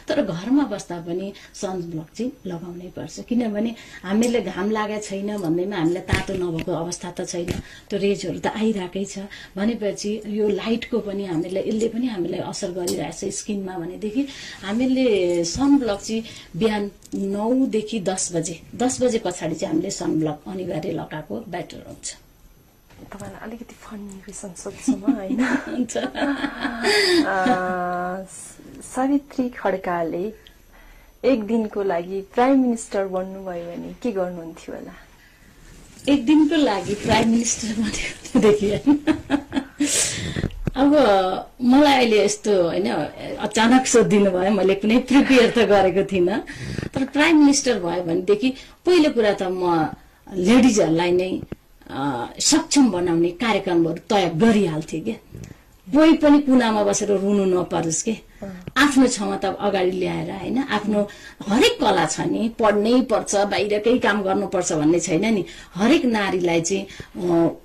तर घरमा बस्दा पनि सनब्लक चाहिँ लगाउनै पर्छ, किनभने हामीले घाम लागेको छैन भन्दैमा हामीलाई तातो नभएको अवस्था त छैन, त्यो रेजहरू त आइरहेकै छ भनेपछि यो लाइटको पनि यसले पनि हामीलाई असर गरिरहेछ स्किनमा भनेदेखि हामीले सनब्लक चाहिँ बिहान 9 देखि 10 बजे पछाडि चाहिँ हामीले सनब्लक अनिवार्य लगाएको बेटर हुन्छ। तपाईलाई अलिकति फनी क्वेसन सोध्छु म हैन। सावित्री खड्काले एक दिनको लागि प्राइम मिनिस्टर बन्नुभयो भने के गर्नुहुन्थ्यो होला? एक दिनको लागि प्राइम मिनिस्टर बनेदेखि अब मलाई अहिले यस्तो हैन अचानक सोधिदिनु भयो, मैले कुनै प्रिपेयर त गरेको थिइनँ। तर प्राइम मिनिस्टर भयो भनेदेखि पहिलो कुरा त म लेडिजहरूलाई नै सक्षम बनाउने कार्यक्रमहरू तय गरिहाल्थे के। कोही पनि कुनामा बसेर रुनु नपरोस् के, आफ्नो क्षमता अगाडि ल्याएर हैन। आफ्नो हरेक कला छ नि, पढ्नै पर्छ, बाहिरकै काम गर्नुपर्छ भन्ने छैन नि। हरेक नारीलाई चाहिँ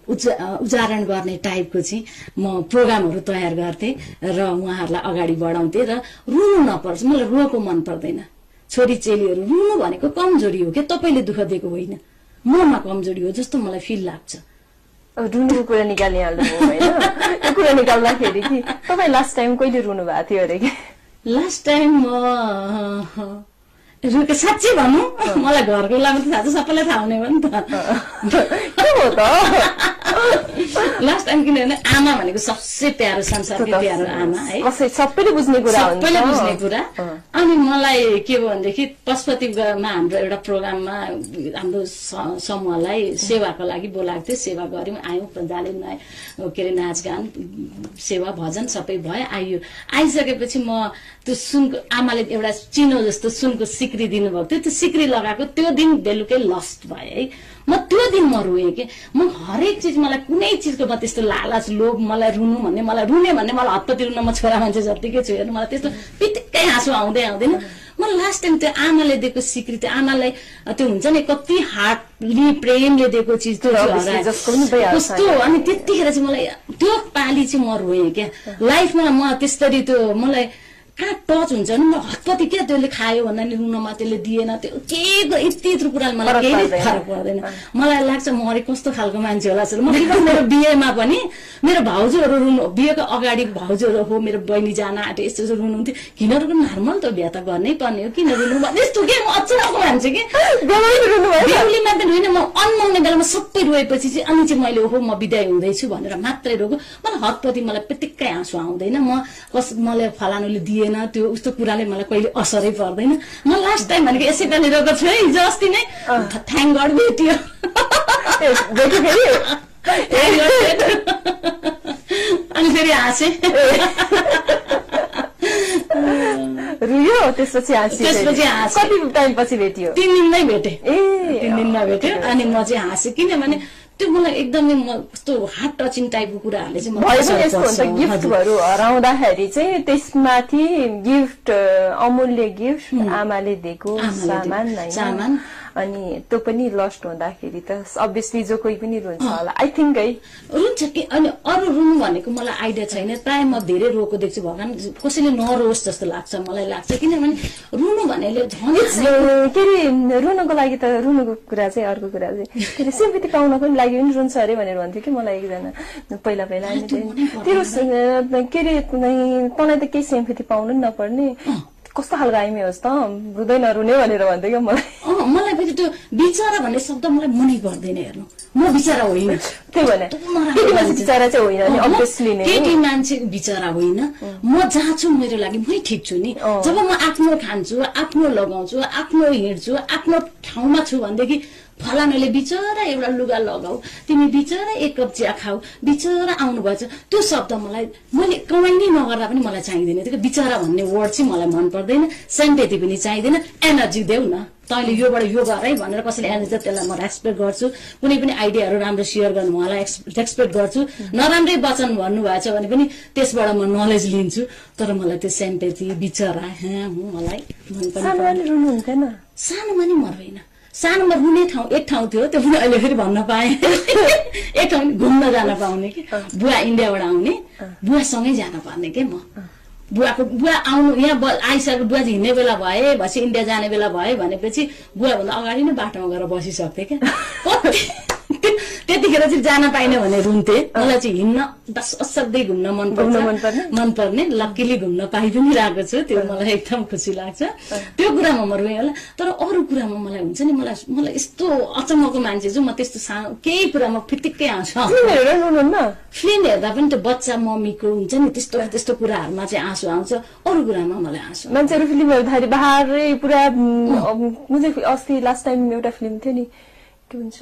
उच्चारण गर्ने टाइपको चाहिँ म प्रोग्रामहरू तयार गर्थे र उहाँहरूलाई अगाडि बढाउँथे र रुनु नपर्छ। मलाई रुनको मन पर्दैन। छोरी चेलीहरू रुनु भनेको कमजोरी हो के, तपाईँले दुःख दिएको होइन, ममा कमजोरी हो जस्तो मलाई फिल लाग्छ। रुनुको कुरा निकालिहाल्नु हो होइन? यो कुरा निकाल्दाखेरि कि तपाईँ लास्ट टाइम कहिले रुनु भएको थियो अरे? कि लास्ट टाइम म रुके साँच्चै भनौँ मलाई घरको लागि थाहा छ, सबैलाई थाहा हुने हो नि त। के हो त? लास्ट टाइम किनभने आमा भनेको सबसे प्यारो संसारकै प्यारो आमा है सबैले बुझ्ने कुरा हुन्छ सबैले बुझ्ने कुरा अनि मलाई के भयो भनेदेखि पशुपतिमा हाम्रो एउटा प्रोग्राममा हाम्रो समूहलाई सेवाको लागि बोलाएको थियो सेवा गर्यौं आयौं जाले के अरे नाचगान सेवा भजन सबै भयो आइसकेपछि म त्यो सुनको आमाले एउटा चिनो जस्तो सुनको सिक्री दिनुभएको थियो त्यो सिक्री लगाएको त्यो दिन बेलुकै लस्ट भयो है म त्यो दिन म रोएँ कि म हरेक चिज मलाई कुनै चिजको म त्यस्तो लालच लोभ मलाई रुनु भन्ने मलाई रुने भन्ने मलाई हतपति रुन म छोरा मान्छे जतिकै छु हेर्नु मलाई त्यस्तो पिटिक्कै हाँसो आउँदैन म लास्ट टाइम त्यो आमाले दिएको स्वीकृति आमालाई त्यो हुन्छ नि कति हार्टली प्रेमले दिएको चिज त्यो कस्तो अनि त्यतिखेर चाहिँ मलाई त्यो पाली चाहिँ म रोएँ क्या लाइफमा म त्यसरी त्यो मलाई कहाँ टच हुन्छ नि म हतपति क्या त्यसले खायो भन्दा नि रुनमा त्यसले दिएन त्यो के यत्रो कुराले मलाई केही फरक पर्दैन मलाई लाग्छ म अरे कस्तो खालको मान्छे होला जस्तो म मेरो बिहेमा पनि मेरो भाउजूहरू रुनु बिहेको अगाडि भाउजूहरू हो मेरो बहिनी जान आँटे यस्तो यस्तो रुनुहुन्थ्यो किनहरूको नर्मल त बिहा त गर्नै पर्ने हो किन रुनु यस्तो के म अचम्मको मान्छे कि बेहुलीमा पनि होइन म अनमाउने बेलामा सबै रोएपछि चाहिँ अनि चाहिँ मैले ओहो म बिदाई हुँदैछु भनेर मात्रै रोको मलाई हतपति मलाई पेटिक्कै हाँसो आउँदैन मलाई फलानुले दिएन त्यो उस्तो कुराले मलाई कहिले असरै पर्दैन म लास्ट टाइम भनेको यसै पालि रोएको छु है हिजो अस्ति नै थ्याङ्क गड भेटियो अनि फेरि हाँसे रुयो त्यसपछि कति टाइम पछि भेटियो 3 दिनमै भेटे 3 दिनमा भेट्यो अनि म चाहिँ हाँसेँ किनभने त्यो मलाई एकदमै कस्तो हार्ट टचिङ टाइपको कुराहरूले चाहिँ यस्तो हुन्छ गिफ्टहरू हराउँदाखेरि चाहिँ त्यसमाथि गिफ्ट अमूल्य गिफ्ट आमाले दिएको सामान अनि त्यो पनि लस्ट हुँदाखेरि त अभियसली जो कोही पनि रुन्छ होला आई थिंक है रुन्छ कि अनि अरू रुनु भनेको मलाई आइडिया छैन प्राय म धेरै रोको देख्छु भगवान कसैले नरोस् जस्तो लाग्छ मलाई लाग्छ किनभने रुनु भनेले झन् के अरे रुनको लागि त रुनुको कुरा चाहिँ अर्को कुरा चाहिँ के अरे सिम्पथी पाउनको लागि पनि रुन्छ अरे भनेर भन्थ्यो कि मलाई एकजना पहिला तेरो के अरे तँलाई त केही सिम्पथी पाउनु नि नपर्ने कस्तो खालको आइमे होस् त रुँदैन रुने भनेर भन्थ्यो क्या मलाई फेरि त्यो बिचरा भन्ने शब्द मलाई मनै पर्दैन हेर्नु म बिचरा होइन त्यही भने बिचरा चाहिँ होइन नि अभियसली नै केटी मान्छे बिचरा होइन म जहाँ छु मेरो लागि मै ठिक छु नि जब म आफ्नो खान्छु आफ्नो लगाउँछु आफ्नो हिँड्छु आफ्नो ठाउँमा छु भनेदेखि फलानुले बिचरा एउटा लुगा लगाऊ तिमी बिचरा एक कप चिया खाऊ बिचरा आउनु भएछ त्यो शब्द मलाई मैले कमाइ नगर्दा पनि मलाई चाहिँदैन त्यो बिचरा भन्ने वर्ड चाहिँ मलाई मन पर्दैन सेम्पेथी पनि चाहिँदैन एनर्जी देऊ न तैँले योबाट यो गर है भनेर कसैले एनर्जी त्यसलाई म रेस्पेक्ट गर्छु कुनै पनि आइडियाहरू राम्रो सेयर गर्नु उहाँलाई रेस्पेक्ट गर्छु नराम्रै वचन भन्नुभएछ भने पनि त्यसबाट म नलेज लिन्छु तर मलाई त्यो सेम्पेथी बिचरा मलाई मन पर्दैन सानोमा नि मर्दैन सानोमा रुने ठाउँ एक ठाउँ थियो त्यो पनि अहिले फेरि भन्न पाएँ एक ठाउँ घुम्न जान पाउने कि बुवा इन्डियाबाट आउने बुवासँगै जान पर्ने के म बुवा आउनु यहाँ आइसकेको बुवा हिँड्ने बेला भए भएपछि इन्डिया जाने बेला भयो भनेपछि बुवाभन्दा अगाडि नै बाटोमा गएर बसिसक्थे क्या त्यतिखेर चाहिँ जान पाइनँ भने रुन्थे मलाई चाहिँ हिँड्न असाध्यै घुम्न मनपर्ने लक्कीली घुम्न पाइ पनि रहेको छु त्यो मलाई एकदम खुसी लाग्छ त्यो कुरामा म रुएँ होला तर अरू कुरामा मलाई हुन्छ नि मलाई यस्तो अचम्मको मान्छे छु म त्यस्तो सानो केही कुरामा फिटिक्कै आउँछ फिल्म हेर्दा पनि त्यो बच्चा मम्मीको हुन्छ नि त्यस्तो त्यस्तो कुराहरूमा चाहिँ आँसु आउँछ अरू कुरामा मलाई आँसु मान्छेहरू फिल्म हेर्दाखेरि बाहिरै पुरा अस्ति लास्ट टाइम एउटा फिल्म थियो नि के भन्छ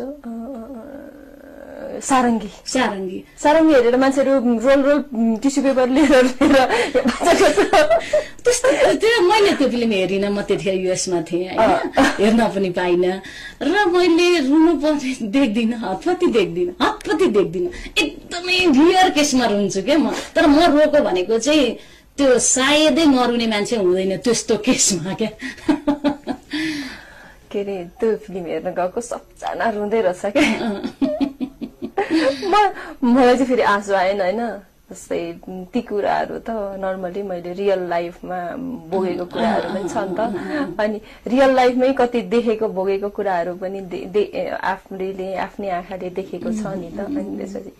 सारङ्गी हेरेर मान्छेहरू रोल टिस्यु पेपर लिएर त्यस्तो मैले त्यो फिल्म हेरिनँ म त्यतिखेर युएसमा थिएँ होइन हेर्न पनि पाइनँ र मैले रुनु पर्ने देख्दिनँ हतपति देख्दिनँ एकदमै रियर केसमा रुन्छु क्या म तर म रोको भनेको चाहिँ त्यो सायदै नरुने मान्छे हुँदैन त्यस्तो केसमा क्या के अरे त्यो फिल्म हेर्न गएको सबजना रुँदै रहेछ क्या मलाई चाहिँ फेरि आँसु आएन होइन जस्तै ती कुराहरू त नर्मली मैले रियल लाइफमा भोगेको कुराहरू पनि छ नि त अनि रियल लाइफमै कति देखेको भोगेको कुराहरू पनि आफ्नै आँखाले देखेको छ नि त अनि त्यसपछि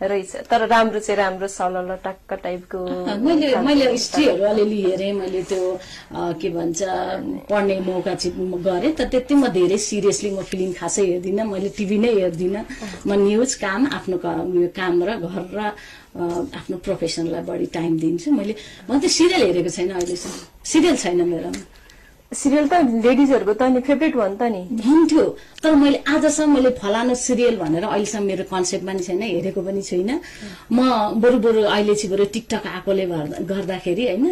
रहेछ। तर राम्रो चाहिँ राम्रो सलल टक्क टाइपको। मैले हिस्ट्रीहरू अलिअलि हेरेँ, मैले त्यो के भन्छ पढ्ने मौका चाहिँ गरेँ। तर त्यति म धेरै सिरियसली म फिल्म खासै हेर्दिनँ, मैले टिभी नै हेर्दिनँ। म न्युज काम, आफ्नो काम र घर र आफ्नो प्रोफेसनलाई बढी टाइम दिन्छु। म त सिरियल हेरेको छैन अहिलेसम्म, सिरियल छैन मेरोमा। सिरियल त लेडिजहरूको त नि फेभरेट हो नि त नि हुन्थ्यो, तर मैले आजसम्म मैले फलानु सिरियल भनेर अहिलेसम्म मेरो कन्सेप्टमा नि छैन, हेरेको पनि छैन। म बरु अहिले चाहिँ बरु टिकटक आएकोले गर्दाखेरि होइन,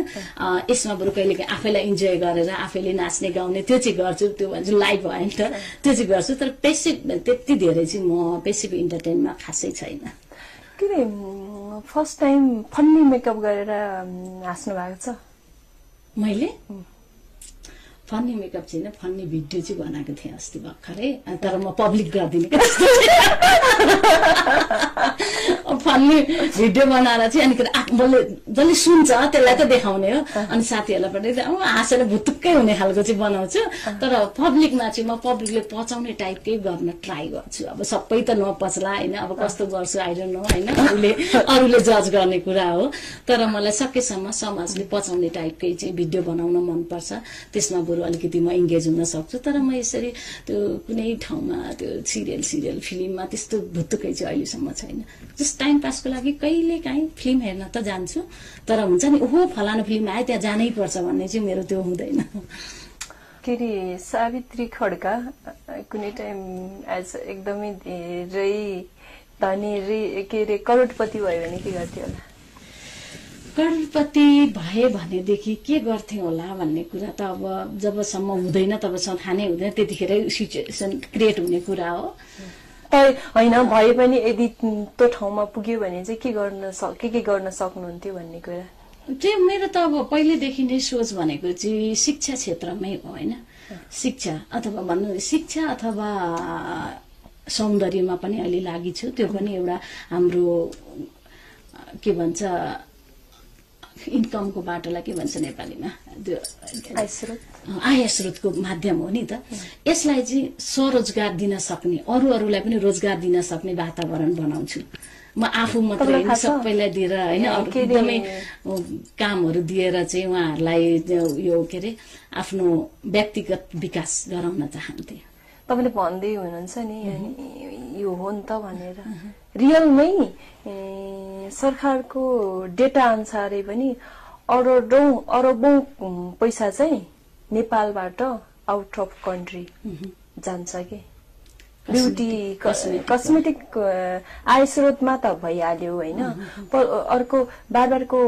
यसमा बरु कहिले आफैलाई इन्जोय गरेर आफैले नाच्ने गाउने त्यो चाहिँ गर्छु। त्यो भन्छ लाइभ भयो नि त, त्यो चाहिँ गर्छु। तर पेसिभ त्यति धेरै चाहिँ म पेसिभ इन्टरटेनमा खासै छैन। के अरे फर्स्ट टाइम फन्नी मेकअप गरेर हाँस्नु भएको छ? मैले फन्नी मेकअप छैन, फन्नी भिडियो चाहिँ बनाएको थिएँ अस्ति भर्खरै, तर म पब्लिक गर्दिनँ। फन्नी भिडियो बनाएर चाहिँ अनि जसले सुन्छ त्यसलाई त देखाउने हो, अनि साथीहरूलाई पनि हाँसेर भुतुक्कै हुने खालको चाहिँ बनाउँछु। तर पब्लिकमा चाहिँ म पब्लिकले पचाउने टाइपकै गर्न ट्राई गर्छु। अब सबै त नपच्ला होइन, अब कस्तो गर्छु आई डोन्ट नो होइन, अरूले जज गर्ने कुरा हो। तर मलाई सकेसम्म समाजले पचाउने टाइपकै चाहिँ भिडियो बनाउन मनपर्छ, त्यसमा बरु अलिकति म इङ्गेज हुन सक्छु। तर म यसरी त्यो कुनै ठाउँमा त्यो सिरियल फिल्ममा त्यस्तो भुत्तुकै चाहिँ अहिलेसम्म छैन। जस्ट टाइम पासको लागि कहिले काहीँ फिल्म हेर्न त जान्छु, तर हुन्छ नि ओहो फलानु फिल्म आयो त्यहाँ जानै पर्छ भन्ने चाहिँ मेरो त्यो हुँदैन। के अरे सावित्री खड्का कुनै टाइम एज एकदमै धेरै धनी के अरे करोडपति भयो भने के गर्थ्यो होला? करोडपति भए भनेदेखि के गर्थे होला भन्ने कुरा त अब जबसम्म हुँदैन तबसम्म थाहा नै हुँदैन, त्यतिखेरै सिचुएसन क्रिएट हुने कुरा हो। होइन भए पनि यदि त्यो ठाउँमा पुग्यो भने चाहिँ के गर्न सक्नुहुन्थ्यो भन्ने कुरा चाहिँ मेरो त अब पहिलेदेखि नै सोच भनेको चाहिँ शिक्षा क्षेत्रमै हो होइन। शिक्षा अथवा भन्नु शिक्षा अथवा सौन्दर्यमा पनि अहिले लागि छु। त्यो पनि एउटा हाम्रो के भन्छ इन्कमको बाटोलाई के भन्छ नेपालीमा, त्यो आय स्रोतको माध्यम हो नि त। यसलाई चाहिँ स्वरोजगार दिन सक्ने, अरूलाई पनि रोजगार दिन सक्ने वातावरण बनाउँछु। म आफू मात्रै होइन सबैलाई दिएर होइन, एकदमै कामहरू दिएर चाहिँ उहाँहरूलाई यो के अरे आफ्नो व्यक्तिगत विकास गराउन चाहन्थे। तपाईँले भन्दै हुनुहुन्छ नि यो हो नि त भनेर, रियलमै सरकारको डेटा अनुसारै पनि अरबौं पैसा चाहिँ नेपालबाट आउट अफ कन्ट्री जान्छ कि ब्युटी कस्मेटिक आय स्रोतमा त भइहाल्यो होइन। अर्को बारको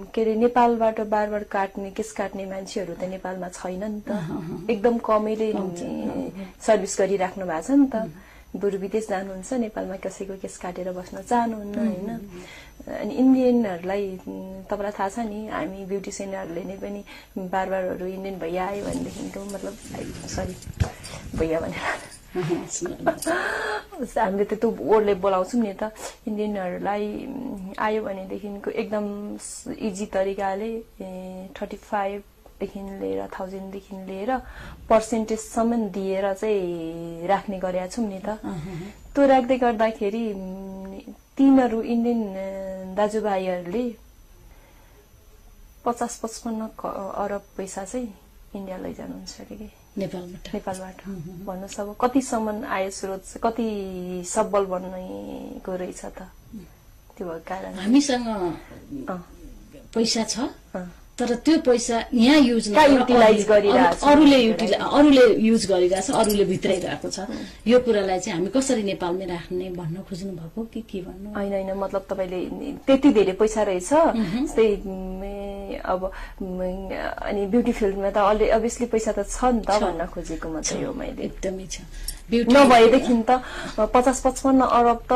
के अरे नेपालबाट बार केस काट्ने मान्छेहरू त नेपालमा छैन नि त, एकदम कमैले सर्भिस गरिराख्नु भएको छ नि त। बरु विदेश जानुहुन्छ, नेपालमा कसैको केस काटेर बस्न चाहनुहुन्न होइन। अनि इन्डियनहरूलाई तपाईँलाई थाहा छ नि, हामी ब्युटिसियनहरूले नै पनि बारहरू इन्डियन भैया आयो भनेदेखिको मतलब सरी भैया भनेर हामीले त त्यो वर्डले बोलाउँछौँ नि त। इन्डियनहरूलाई आयो भनेदेखिको एकदम इजी तरिकाले 35देखि लिएर 1000देखि लिएर पर्सेन्टेजसम्म दिएर चाहिँ राख्ने गरेका छौँ नि त। त्यो राख्दै गर्दाखेरि तिनीहरू इन्डियन दाजुभाइहरूले 50-55 अरब पैसा चाहिँ इन्डिया लैजानुहुन्छ अरे कि नेपालबाट। भन्नुहोस् अब कतिसम्म आय स्रोत कति सबल बन्नेको रहेछ त। त्यो भएको कारण हामीसँग पैसा छ, तर त्यो पैसा यहाँ युज युटिलाइज गरिरहेछ, अरूले युज गरिरहेछ, अरूले भित्राइरहेको छ। यो कुरालाई चाहिँ हामी कसरी नेपालमै राख्ने भन्न खोज्नु भएको कि के भन्नु? होइन मतलब तपाईँले त्यति धेरै पैसा रहेछ जस्तै अब अनि ब्युटी फिल्डमा त अभियसली पैसा त छ नि त भन्न खोजेको मात्रै हो मैले। एकदमै छ, नभएदेखि त 50-55 अरब त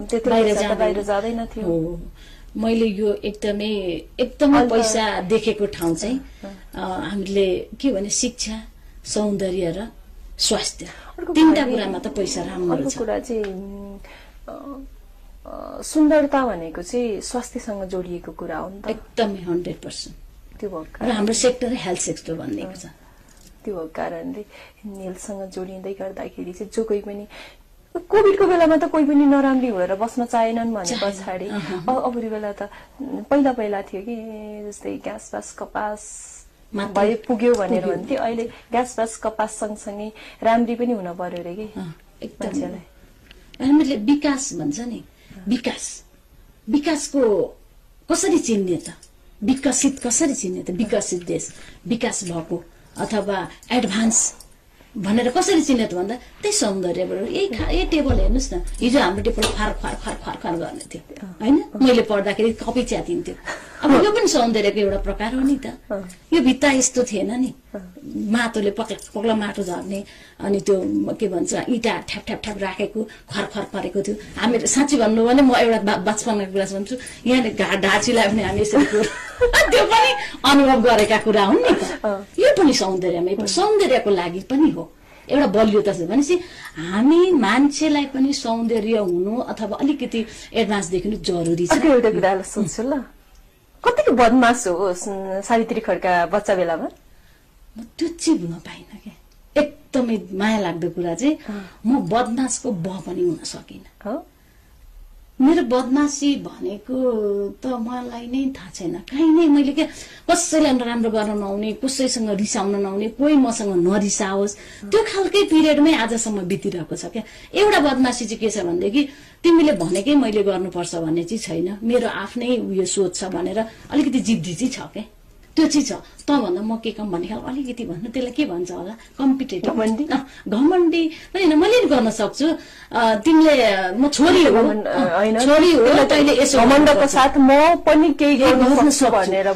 त्यति बाहिर जाँदैन थियो। मैले यो एकदमै पैसा देखेको ठाउँ चाहिँ हामीले के भने शिक्षा, सौन्दर्य र स्वास्थ्य, तीनटा कुरामा त पैसा राम्रो छ। कुरा चाहिँ सुन्दरता भनेको चाहिँ स्वास्थ्यसँग जोडिएको कुरा हो नि त। एकदमै 100% त्यो हो। र हाम्रो सेक्टर हेल्थ सेक्टर भनिएको छ। त्यो कारणले हेल्थसँग जोडिँदै गर्दाखेरि चाहिँ जो कोही पनि कोभिडको बेलामा त कोही पनि नराम्री भएर बस्न चाहेनन् भने पछाडि अबुरी बेला त पहिला थियो कि जस्तै ग्यास बास कपास भए पुग्यो भनेर भन्थ्यो अहिले ग्यास बास कपास सँगसँगै राम्री पनि हुन पर्यो रे कि मान्छेलाई हामीले विकास भन्छ नि विकासको कसरी चिन्ने त विकसित कसरी चिन्ने त विकसित देश विकास भएको अथवा एडभान्स भनेर कसरी चिन्ने त भन्दा त्यही सौन्दर्यबाट यही टेबल हेर्नुस् न हिजो हाम्रो टेबल फार गर्ने थियो हैन मैले पढ्दाखेरि कपी च्यातिन्थ्यो अब यो पनि सौन्दर्यको एउटा प्रकार हो नि त यो भित्ता यस्तो थिएन नि माटोले पक्ला माटो झर्ने अनि त्यो के भन्छ इटा ठ्याप राखेको खर परेको थियो हामी साँच्ची भन्नु भने म एउटा बचपनको कुरा भन्छु यहाँले ढाँचीलाई पनि हामी यसरी त्यो पनि अनुभव गरेका कुरा हुन् नि त यो पनि सौन्दर्यको लागि पनि हो एउटा बलियोता छ भनेपछि हामी मान्छेलाई पनि सौन्दर्य हुनु अथवा अलिकति एडभान्स देखिनु जरुरी छ एउटा कुरा सोच्छु ल कतिको बदमास हो सावित्री खड्का बच्चा बेलामा त्यो चाहिँ हुन पाइन के एकदमै माया लाग्दो कुरा चाहिँ म बदमासको पनि हुन सकिन मेरो बदमासी भनेको त मलाई नै थाहा छैन काहीँ नै मैले के कसैलाई नराम्रो गर्न नआउने कसैसँग रिसाउन नआउने कोही मसँग नरिसाओस् त्यो खालकै पिरियडमै आजसम्म बितिरहेको छ क्या एउटा बदमासी चाहिँ के छ भनेदेखि तिमीले भनेकै मैले गर्नुपर्छ भन्ने चाहिँ छैन मेरो आफ्नै उयो सोच छ भनेर अलिकति जिद्दी चाहिँ छ क्या त्यो चाहिँ छ त भन्दा म के कम भन्ने खाल अलिकति भन्नु त्यसलाई के भन्छ होला कम्पिटेटिभ घमण्डी पनि मैले गर्न सक्छु तिमीले म छोरी हो तैले यसो घमण्डको साथ म पनि केही गर्न सक्छु भनेर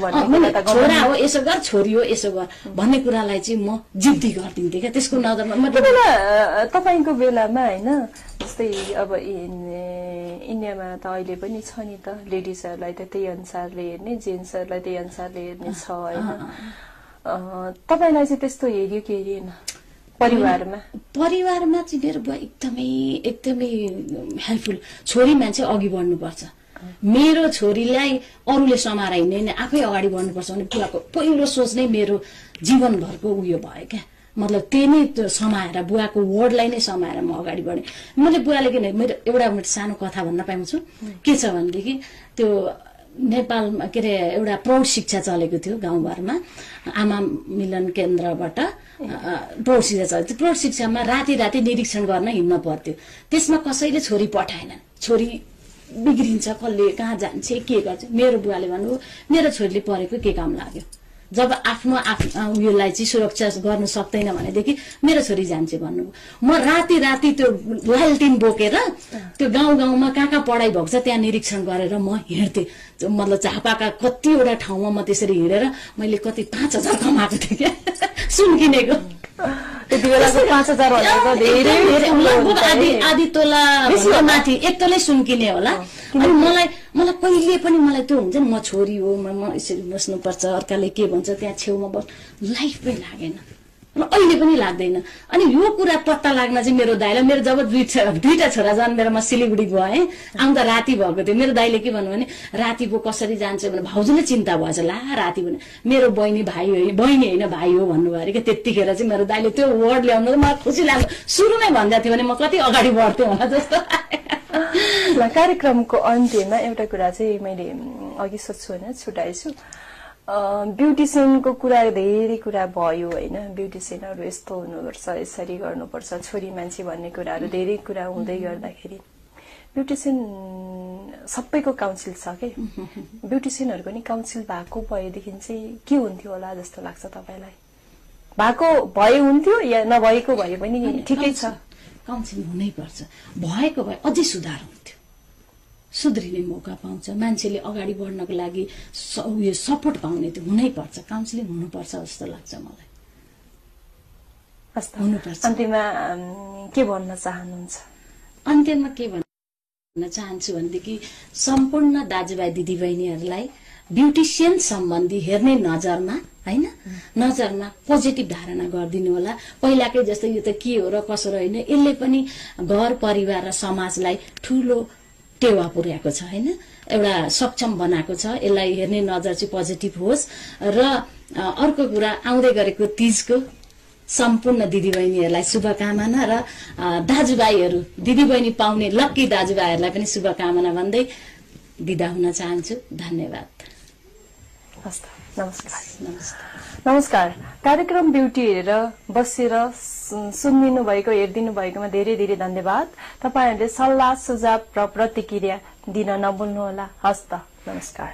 छोरा हो यसो गर छोरी हो यसो गर भन्ने कुरालाई चाहिँ म जिद्दी गरिदिन्थेँ क्या त्यसको नजरमा तपाईको बेलामा हैन जस्तै अब इन्डियामा त अहिले पनि छ नि त लेडिजहरूलाई त त्यही अनुसारले हेर्ने जेन्ट्सहरूलाई त्यही अनुसारले हेर्ने छ होइन तपाईलाई चाहिँ त्यस्तो हेर्यो के हेरिएन परिवारमा चाहिँ मेरो बुवा एकदमै हेल्पफुल छोरी मान्छे अघि बढ्नुपर्छ मेरो छोरीलाई अरूले समाएर हिँड्ने आफै अगाडि बढ्नुपर्छ भने बुवाको पहिलो सोच नै मेरो जीवनभरको उयो भयो क्या मतलब त्यही नै समाएर बुवाको वर्डलाई नै समाएर म अगाडि बढेँ मैले बुवाले किन मेरो एउटा सानो कथा भन्न पाउँछु के छ भनेदेखि त्यो नेपालमा के अरे एउटा प्रौढ शिक्षा चलेको थियो गाउँघरमा आमा मिलन केन्द्रबाट प्रौढ शिक्षा चलेको थियो प्रौढ शिक्षामा राति निरीक्षण गर्न हिँड्न पर्थ्यो त्यसमा कसैले छोरी पठाएनन् छोरी बिग्रिन्छ कसले कहाँ जान्छ के गर्छ मेरो बुवाले भन्नुभयो मेरो छोरीले पढेको के काम लाग्यो जब आफ्नो उयोलाई चाहिँ सुरक्षा गर्न सक्दैन भनेदेखि मेरो छोरी जान्छ भन्नुभयो म राति त्यो लालटिन बोकेर त्यो गाउँमा कहाँ पढाइ भएको छ त्यहाँ निरीक्षण गरेर म हिँड्थेँ मतलब झापाका कतिवटा ठाउँमा म त्यसरी हिँडेर मैले कति 5,000 कमाएको थिएँ क्या सुन किनेको त्यति बेलाको 5,000 भनेको धेरै आधी तोला माथि एक तोलै सुन किने होला अनि मलाई कहिले पनि मलाई त्यो हुन्छ नि म छोरी हो म यसरी बस्नुपर्छ अर्काले के भन्छ त्यहाँ छेउमा बस लाइफमै लागेन र अहिले पनि लाग्दैन अनि यो कुरा पत्ता लाग्न चाहिँ मेरो दाइले मेरो जब दुईटा छोरा जन्मेर म सिलिगुडी गएँ आउँदा राति भएको थियो मेरो दाइले के भन्नु भने राति पो कसरी जान्छ भने भाउजूले चिन्ता भएछ ला राति भने मेरो बहिनी होइन भाइ हो भन्नुभयो अरे क्या त्यतिखेर चाहिँ मेरो दाइले त्यो वर्ड ल्याउनु मलाई खुसी लाग्यो सुरुमै भन्दा थियो भने म कति अगाडि बढ्थेँ होला जस्तो कार्यक्रमको अन्त्यमा एउटा कुरा चाहिँ मैले अघि सोध्छु होइन छुटाएछु ब्युटिसियनको कुरा धेरै कुरा भयो होइन ब्युटिसियनहरू यस्तो हुनुपर्छ यसरी गर्नुपर्छ छोरी मान्छे भन्ने कुराहरू धेरै कुरा हुँदै गर्दाखेरि ब्युटिसियन सबैको काउन्सिल छ के ब्युटिसियनहरूको नि काउन्सिल भएको भएदेखि चाहिँ के हुन्थ्यो होला जस्तो लाग्छ तपाईलाई भएको भए हुन्थ्यो या नभएको भए पनि ठिकै छ काउन्सिल हुनैपर्छ भएको भए अझै सुधार हुन्थ्यो सुध्रिने मौका पाउँछ मान्छेले अगाडि बढ्नको लागि उयो सपोर्ट पाउने त्यो हुनैपर्छ काउन्सिलिङ हुनुपर्छ जस्तो लाग्छ मलाई हुनुपर्छ अन्त्यमा के भन्न चाहनुहुन्छ अन्त्यमा के भन्न चाहन्छु भनेदेखि सम्पूर्ण दाजुभाइ दिदीबहिनीहरूलाई ब्युटिसियन सम्बन्धी हेर्ने नजरमा हैन नजरमा पोजिटिभ धारणा गरिदिनु होला पहिलाकै जस्तो यो त के हो र कसो होइन यसले पनि घर परिवार र समाजलाई ठूलो टेवा पुर्याएको छ हैन एउटा सक्षम बनाएको छ यसलाई हेर्ने नजर चाहिँ पोजिटिभ होस् र अर्को कुरा आउँदै गरेको तीजको सम्पूर्ण दिदीबहिनीहरूलाई शुभकामना र दाजुभाइहरू दिदीबहिनी पाउने लक्की दाजुभाइहरूलाई पनि शुभकामना भन्दै बिदा हुन चाहन्छु। धन्यवाद। हस्, नमस्कार। नमस्कार। कार्यक्रम ब्युटी हेरेर बसेर सुनिदिनु भएको, हेरिदिनु भएकोमा धेरै धेरै धन्यवाद। तपाईहरूले सल्लाह सुझाव र प्रतिक्रिया दिन नभुल्नुहोला। हस्त, नमस्कार।